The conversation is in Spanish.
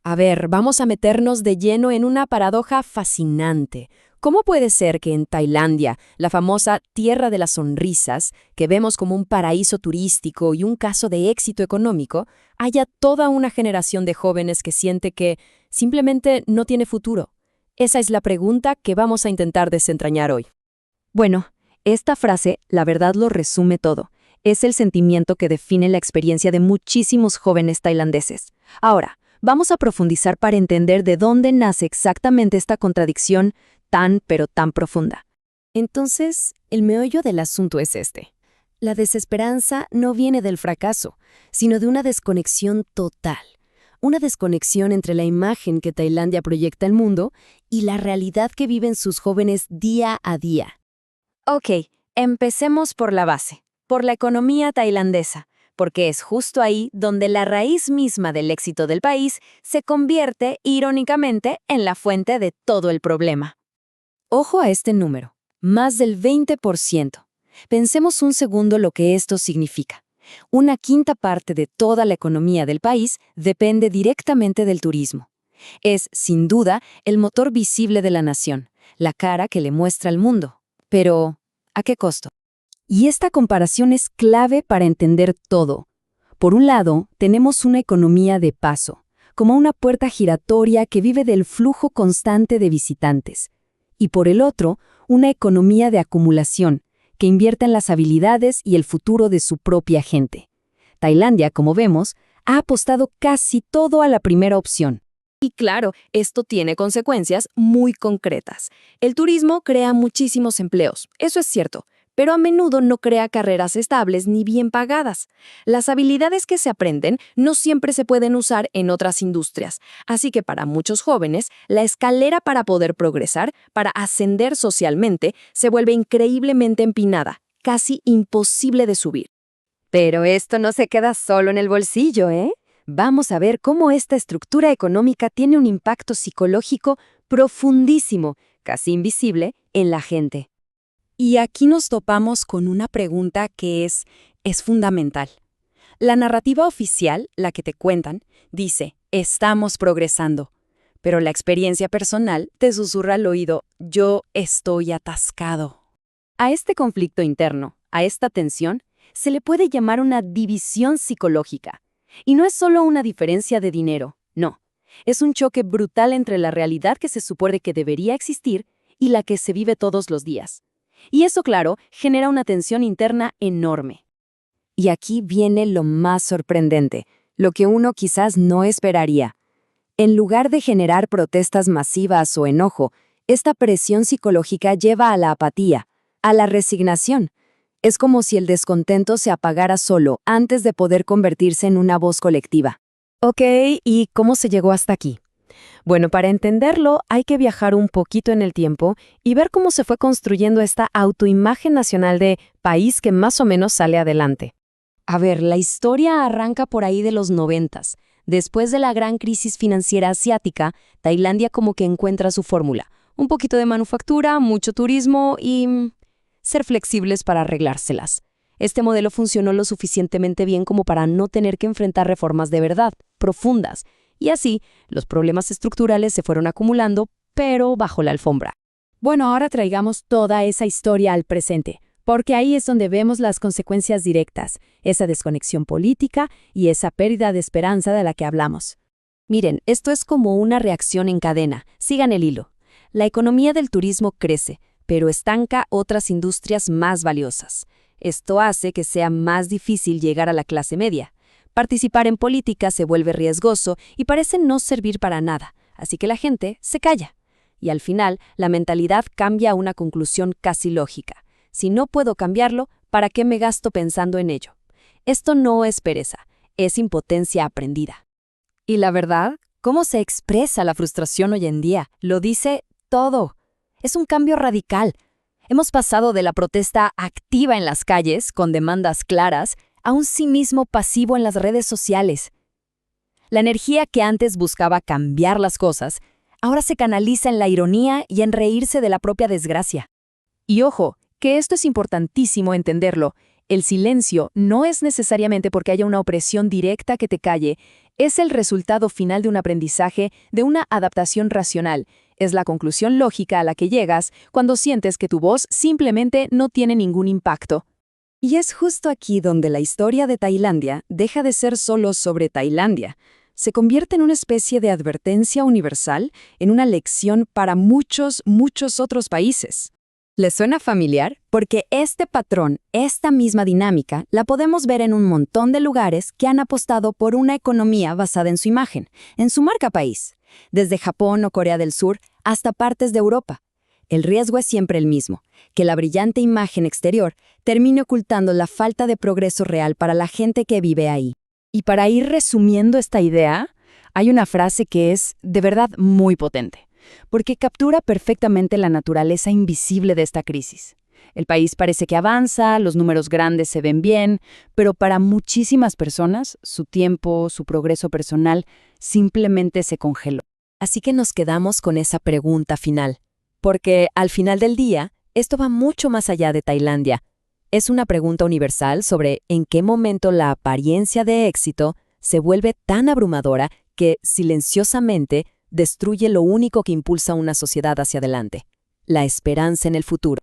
A ver, vamos a meternos de lleno en una paradoja fascinante. ¿Cómo puede ser que en Tailandia, la famosa Tierra de las Sonrisas, que vemos como un paraíso turístico y un caso de éxito económico, haya toda una generación de jóvenes que siente que simplemente no tiene futuro? Esa es la pregunta que vamos a intentar desentrañar hoy. Bueno, esta frase, la verdad, lo resume todo. Es el sentimiento que define la experiencia de muchísimos jóvenes tailandeses. Ahora, vamos a profundizar para entender de dónde nace exactamente esta contradicción tan, pero tan profunda. Entonces, el meollo del asunto es este. La desesperanza no viene del fracaso, sino de una desconexión total. Una desconexión entre la imagen que Tailandia proyecta al mundo y la realidad que viven sus jóvenes día a día. Ok, empecemos por la base, por la economía tailandesa, porque es justo ahí donde la raíz misma del éxito del país se convierte, irónicamente, en la fuente de todo el problema. Ojo a este número, más del 20%. Pensemos un segundo lo que esto significa. Una quinta parte de toda la economía del país depende directamente del turismo. Es, sin duda, el motor visible de la nación, la cara que le muestra al mundo. Pero, ¿a qué costo? Y esta comparación es clave para entender todo. Por un lado, tenemos una economía de paso, como una puerta giratoria que vive del flujo constante de visitantes. Y por el otro, una economía de acumulación, que invierte en las habilidades y el futuro de su propia gente. Tailandia, como vemos, ha apostado casi todo a la primera opción. Y claro, esto tiene consecuencias muy concretas. El turismo crea muchísimos empleos, eso es cierto, pero a menudo no crea carreras estables ni bien pagadas. Las habilidades que se aprenden no siempre se pueden usar en otras industrias, así que para muchos jóvenes, la escalera para poder progresar, para ascender socialmente, se vuelve increíblemente empinada, casi imposible de subir. Pero esto no se queda solo en el bolsillo, ¿eh? Vamos a ver cómo esta estructura económica tiene un impacto psicológico profundísimo, casi invisible, en la gente. Y aquí nos topamos con una pregunta que es fundamental. La narrativa oficial, la que te cuentan, dice, estamos progresando. Pero la experiencia personal te susurra al oído, yo estoy atascado. A este conflicto interno, a esta tensión, se le puede llamar una división psicológica. Y no es solo una diferencia de dinero, no. Es un choque brutal entre la realidad que se supone que debería existir y la que se vive todos los días. Y eso, claro, genera una tensión interna enorme. Y aquí viene lo más sorprendente, lo que uno quizás no esperaría. En lugar de generar protestas masivas o enojo, esta presión psicológica lleva a la apatía, a la resignación. Es como si el descontento se apagara solo antes de poder convertirse en una voz colectiva. Ok, ¿y cómo se llegó hasta aquí? Bueno, para entenderlo hay que viajar un poquito en el tiempo y ver cómo se fue construyendo esta autoimagen nacional de país que más o menos sale adelante. A ver, la historia arranca por ahí de los 90s. Después de la gran crisis financiera asiática, Tailandia como que encuentra su fórmula. Un poquito de manufactura, mucho turismo y ser flexibles para arreglárselas. Este modelo funcionó lo suficientemente bien como para no tener que enfrentar reformas de verdad, profundas. Y así, los problemas estructurales se fueron acumulando, pero bajo la alfombra. Bueno, ahora traigamos toda esa historia al presente, porque ahí es donde vemos las consecuencias directas, esa desconexión política y esa pérdida de esperanza de la que hablamos. Miren, esto es como una reacción en cadena. Sigan el hilo. La economía del turismo crece, pero estanca otras industrias más valiosas. Esto hace que sea más difícil llegar a la clase media. Participar en política se vuelve riesgoso y parece no servir para nada, así que la gente se calla. Y al final, la mentalidad cambia a una conclusión casi lógica. Si no puedo cambiarlo, ¿para qué me gasto pensando en ello? Esto no es pereza, es impotencia aprendida. Y la verdad, ¿cómo se expresa la frustración hoy en día? Lo dice todo. Es un cambio radical. Hemos pasado de la protesta activa en las calles, con demandas claras, a un cinismo pasivo en las redes sociales. La energía que antes buscaba cambiar las cosas, ahora se canaliza en la ironía y en reírse de la propia desgracia. Y ojo, que esto es importantísimo entenderlo. El silencio no es necesariamente porque haya una opresión directa que te calle, Es el resultado final de un aprendizaje, de una adaptación racional. Es la conclusión lógica a la que llegas cuando sientes que tu voz simplemente no tiene ningún impacto. Y es justo aquí donde la historia de Tailandia deja de ser solo sobre Tailandia. Se convierte en una especie de advertencia universal, en una lección para muchos, muchos otros países. ¿Les suena familiar? Porque este patrón, esta misma dinámica, la podemos ver en un montón de lugares que han apostado por una economía basada en su imagen, en su marca país, desde Japón o Corea del Sur hasta partes de Europa. El riesgo es siempre el mismo, que la brillante imagen exterior termine ocultando la falta de progreso real para la gente que vive ahí. Y para ir resumiendo esta idea, hay una frase que es de verdad muy potente, porque captura perfectamente la naturaleza invisible de esta crisis. El país parece que avanza, los números grandes se ven bien, pero para muchísimas personas, su tiempo, su progreso personal, simplemente se congeló. Así que nos quedamos con esa pregunta final, porque al final del día, esto va mucho más allá de Tailandia. Es una pregunta universal sobre en qué momento la apariencia de éxito se vuelve tan abrumadora que, silenciosamente, destruye lo único que impulsa a una sociedad hacia adelante: la esperanza en el futuro.